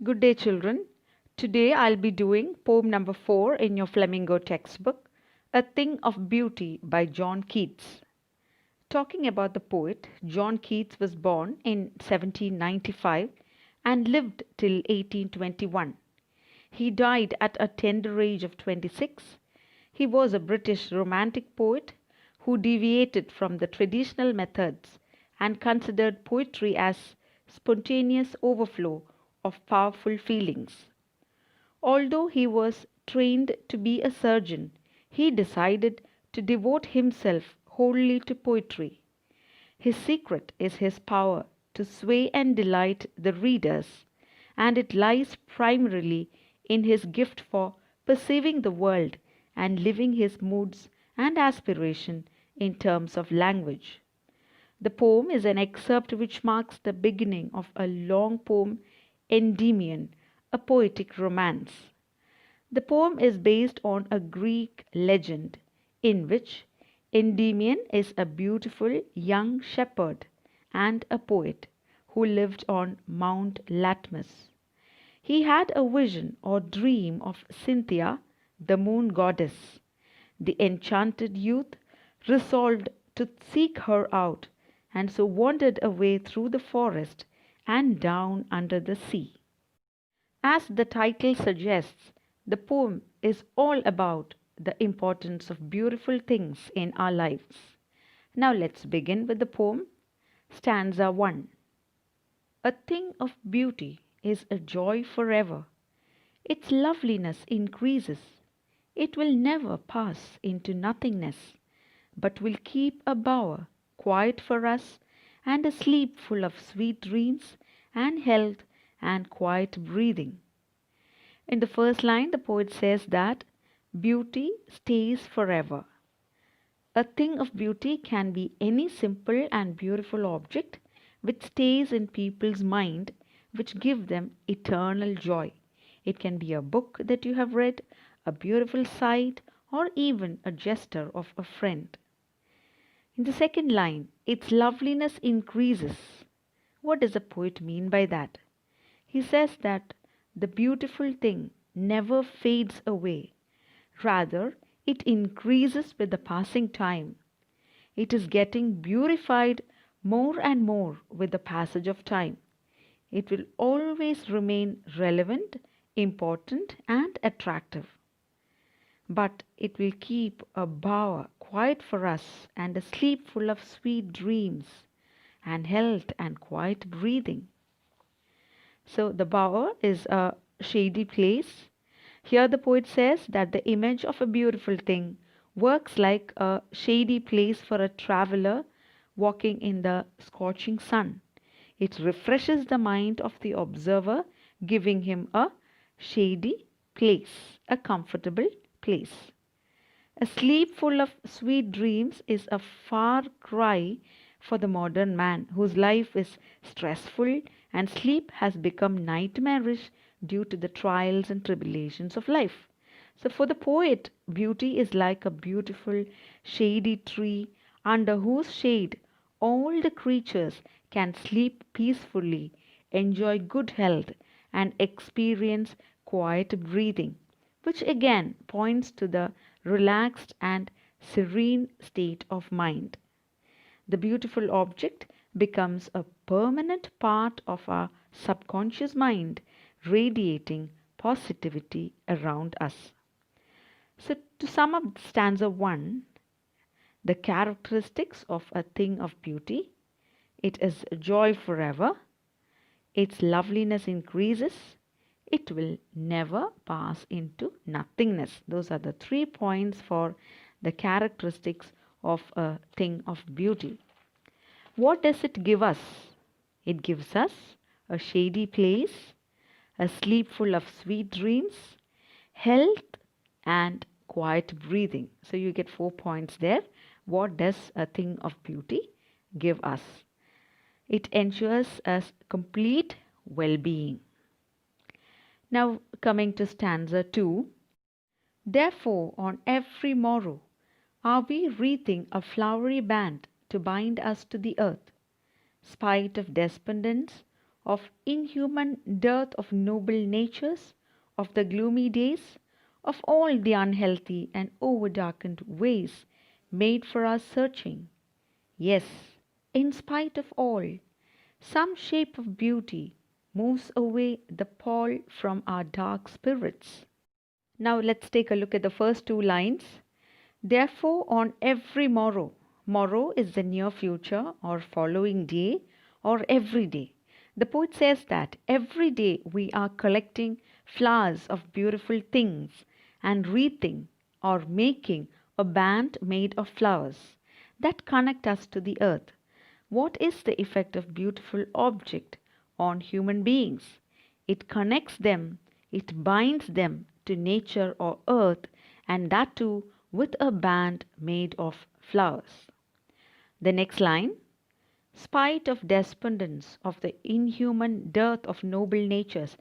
Good day, children. Today I'll be doing poem number 4 in your Flamingo textbook, A Thing of Beauty by John Keats. Talking about the poet, John Keats was born in 1795 and lived till 1821. He died at a tender age of 26. He was a British romantic poet who deviated from the traditional methods and considered poetry as spontaneous overflow of powerful feelings. Although he was trained to be a surgeon, he decided to devote himself wholly to poetry. His secret is his power to sway and delight the readers, and it lies primarily in his gift for perceiving the world and living his moods and aspiration in terms of language. The poem is an excerpt which marks the beginning of a long poem, Endymion, a poetic romance. The poem is based on a Greek legend in which Endymion is a beautiful young shepherd and a poet who lived on Mount Latmus. He had a vision or dream of Cynthia, the moon goddess. The enchanted youth resolved to seek her out, and so wandered away through the forest and down under the sea. As the title suggests, the poem is all about the importance of beautiful things in our lives. Now let's begin with the poem. Stanza 1. A thing of beauty is a joy forever. Its loveliness increases. It will never pass into nothingness, but will keep a bower quiet for us, and a sleep full of sweet dreams and health and quiet breathing. In the first line, the poet says that beauty stays forever. A thing of beauty can be any simple and beautiful object which stays in people's mind, which give them eternal joy. It can be a book that you have read, a beautiful sight, or even a gesture of a friend. In the second line, its loveliness increases. What does the poet mean by that? He says that the beautiful thing never fades away. Rather, it increases with the passing time. It is getting beautified more and more with the passage of time. It will always remain relevant, important, and attractive. But it will keep a bower quiet for us and a sleep full of sweet dreams and health and quiet breathing. So the bower is a shady place. Here the poet says that the image of a beautiful thing works like a shady place for a traveler walking in the scorching sun. It refreshes the mind of the observer, giving him a shady place, a comfortable place. A sleep full of sweet dreams is a far cry for the modern man whose life is stressful and sleep has become nightmarish due to the trials and tribulations of life. So, for the poet, beauty is like a beautiful shady tree under whose shade all the creatures can sleep peacefully, enjoy good health, and experience quiet breathing, which again points to the relaxed and serene state of mind. The beautiful object becomes a permanent part of our subconscious mind, radiating positivity around us. So, to sum up stanza 1, the characteristics of a thing of beauty: it is joy forever, its loveliness increases, it will never pass into nothingness. Those are the 3 points for the characteristics of a thing of beauty. What does it give us? It gives us a shady place, a sleep full of sweet dreams, health, and quiet breathing. So you get 4 points there. What does a thing of beauty give us? It ensures us complete well-being. Now coming to stanza 2. Therefore on every morrow are we wreathing a flowery band to bind us to the earth, spite of despondence, of inhuman dearth of noble natures, of the gloomy days, of all the unhealthy and overdarkened ways made for our searching. Yes, in spite of all, some shape of beauty moves away the pall from our dark spirits. Now let's take a look at the first two lines. Therefore, on every morrow, morrow is the near future or following day or every day. The poet says that every day we are collecting flowers of beautiful things and wreathing or making a band made of flowers that connect us to the earth. What is the effect of beautiful object on human beings? It connects them, it binds them to nature or earth, and that too with a band made of flowers. The next line, spite of despondence of the inhuman dearth of noble natures,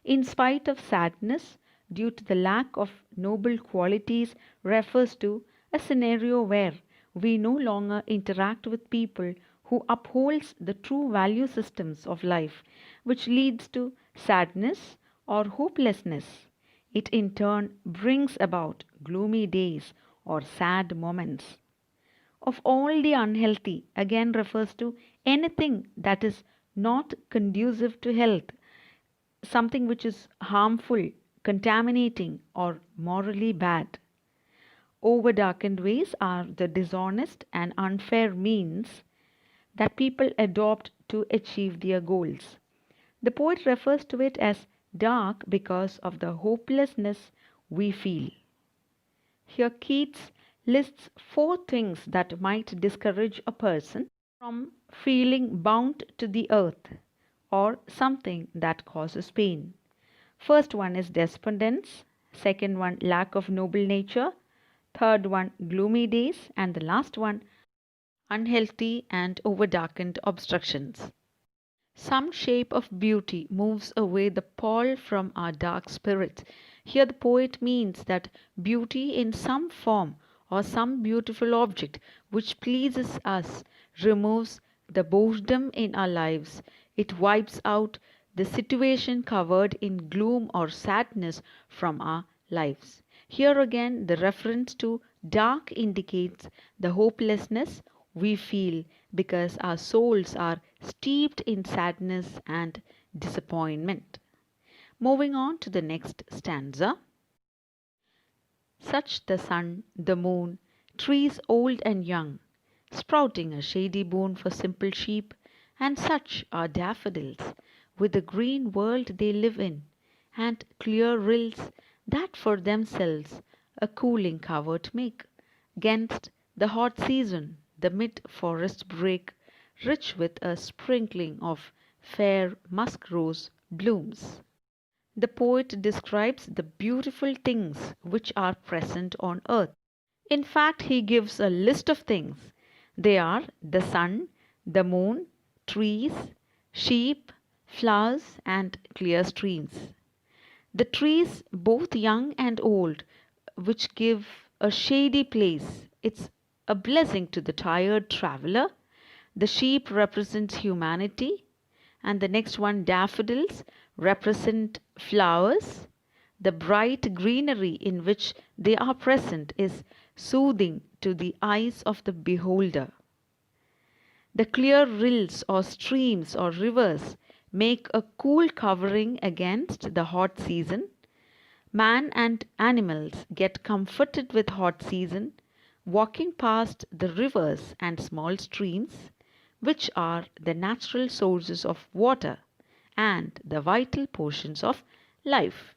in spite of sadness due to the lack of noble qualities, refers to a scenario where we no longer interact with people who upholds the true value systems of life, which leads to sadness or hopelessness. It in turn brings about gloomy days or sad moments. Of all the unhealthy again refers to anything that is not conducive to health, something which is harmful, contaminating, or morally bad. Over darkened ways are the dishonest and unfair means that people adopt to achieve their goals. The poet refers to it as dark because of the hopelessness we feel. Here Keats lists four things that might discourage a person from feeling bound to the earth or something that causes pain. First one is despondence, second one lack of noble nature, third one gloomy days, and the last one unhealthy and overdarkened obstructions. Some shape of beauty moves away the pall from our dark spirits. Here the poet means that beauty in some form or some beautiful object which pleases us removes the boredom in our lives. It wipes out the situation covered in gloom or sadness from our lives. Here again, the reference to dark indicates the hopelessness we feel because our souls are steeped in sadness and disappointment. Moving on to the next stanza. Such the sun, the moon, trees old and young, sprouting a shady boon for simple sheep, and such are daffodils, with the green world they live in, and clear rills that for themselves a cooling covert make, 'gainst the hot season the mid forest brake, rich with a sprinkling of fair musk rose blooms. The poet describes the beautiful things which are present on earth. In fact, he gives a list of things. They are the sun, the moon, trees, sheep, flowers, and clear streams. The trees, both young and old, which give a shady place, it's a blessing to the tired traveler. The sheep represents humanity, and the next one, daffodils, represent flowers. The bright greenery in which they are present is soothing to the eyes of the beholder. The clear rills or streams or rivers make a cool covering against the hot season. Man and animals get comforted with hot season, walking past the rivers and small streams, which are the natural sources of water and the vital portions of life.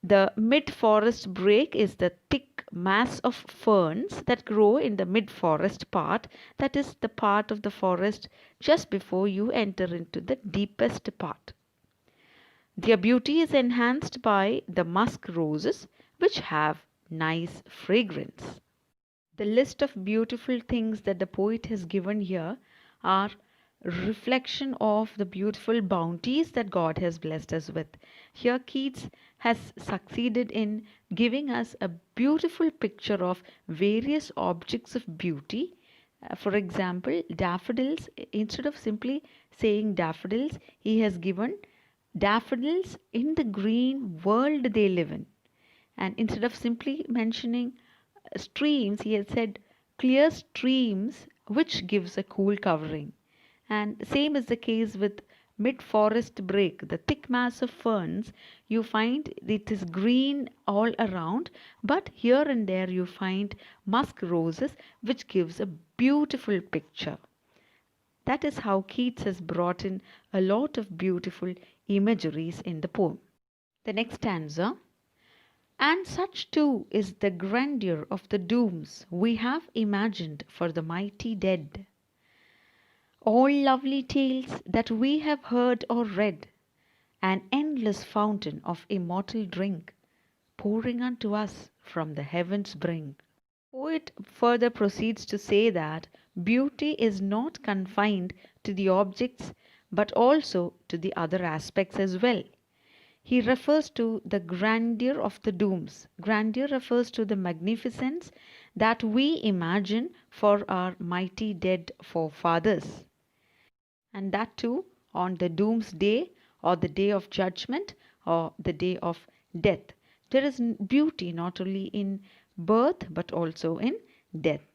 The mid-forest brake is the thick mass of ferns that grow in the mid-forest part, that is the part of the forest just before you enter into the deepest part. Their beauty is enhanced by the musk roses, which have nice fragrance. The list of beautiful things that the poet has given here are reflection of the beautiful bounties that God has blessed us with. Here Keats has succeeded in giving us a beautiful picture of various objects of beauty For example, daffodils, instead of simply saying daffodils, he has given daffodils in the green world they live in. And instead of simply mentioning streams, he has said clear streams, which gives a cool covering. And same is the case with mid forest break, the thick mass of ferns. You find it is green all around, but here and there you find musk roses, which gives a beautiful picture. That is how Keats has brought in a lot of beautiful imageries in the poem. The next stanza. And such too is the grandeur of the dooms we have imagined for the mighty dead. All lovely tales that we have heard or read, an endless fountain of immortal drink, pouring unto us from the heavens' brink. Poet further proceeds to say that beauty is not confined to the objects but also to the other aspects as well. He refers to the grandeur of the dooms. Grandeur refers to the magnificence that we imagine for our mighty dead forefathers. And that too on the doomsday or the day of judgment or the day of death. There is beauty not only in birth but also in death.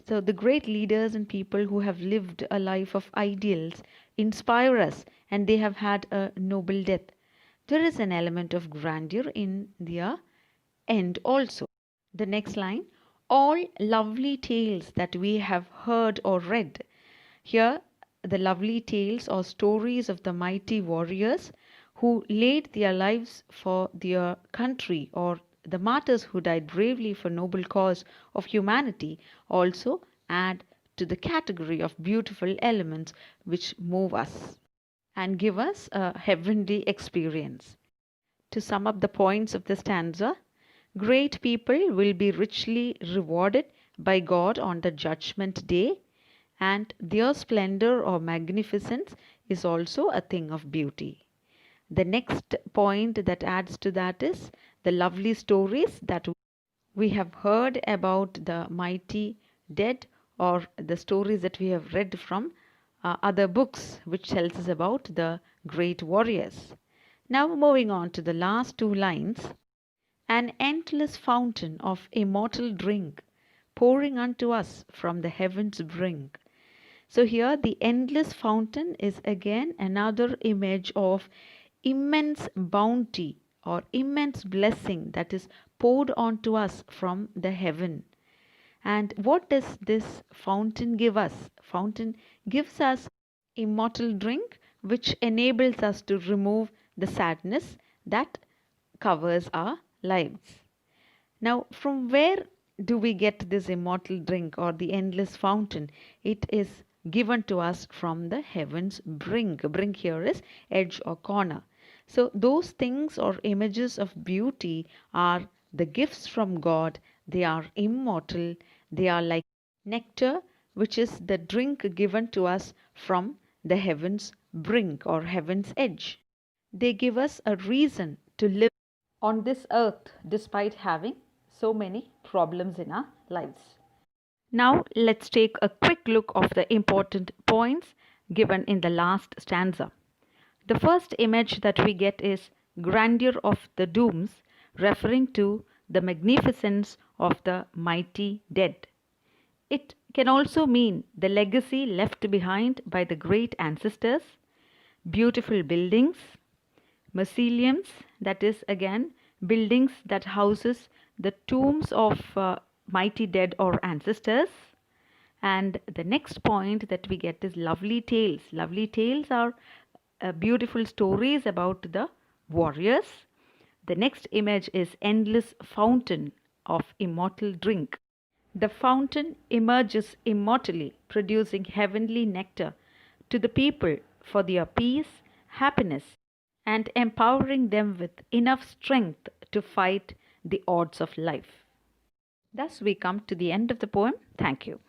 So the great leaders and people who have lived a life of ideals inspire us, and they have had a noble death. There is an element of grandeur in their end also. The next line, all lovely tales that we have heard or read. Here, the lovely tales or stories of the mighty warriors who laid their lives for their country, or the martyrs who died bravely for noble cause of humanity, also add to the category of beautiful elements which move us and give us a heavenly experience. To sum up the points of the stanza, great people will be richly rewarded by God on the judgment day, and their splendor or magnificence is also a thing of beauty. The next point that adds to that is the lovely stories that we have heard about the mighty dead, or the stories that we have read from other books which tells us about the great warriors. Now moving on to the last two lines. An endless fountain of immortal drink, pouring unto us from the heavens' brink. So here the endless fountain is again another image of immense bounty or immense blessing that is poured onto us from the heaven. And what does this fountain give us? Fountain gives us immortal drink, which enables us to remove the sadness that covers our lives. Now, from where do we get this immortal drink or the endless fountain? It is given to us from the heaven's brink. Brink here is edge or corner. So, those things or images of beauty are the gifts from God. They are immortal. They are like nectar, which is the drink given to us from the heaven's brink or heaven's edge. They give us a reason to live on this earth despite having so many problems in our lives. Now let's take a quick look of the important points given in the last stanza. The first image that we get is grandeur of the dooms, referring to the magnificence of the mighty dead. It can also mean the legacy left behind by the great ancestors, beautiful buildings, mausoleums, that is again buildings that houses the tombs of mighty dead or ancestors. And the next point that we get is lovely tales. Lovely tales are beautiful stories about the warriors. The next image is endless fountain of immortal drink. The fountain emerges immortally, producing heavenly nectar to the people for their peace, happiness, and empowering them with enough strength to fight the odds of life. Thus, we come to the end of the poem. Thank you.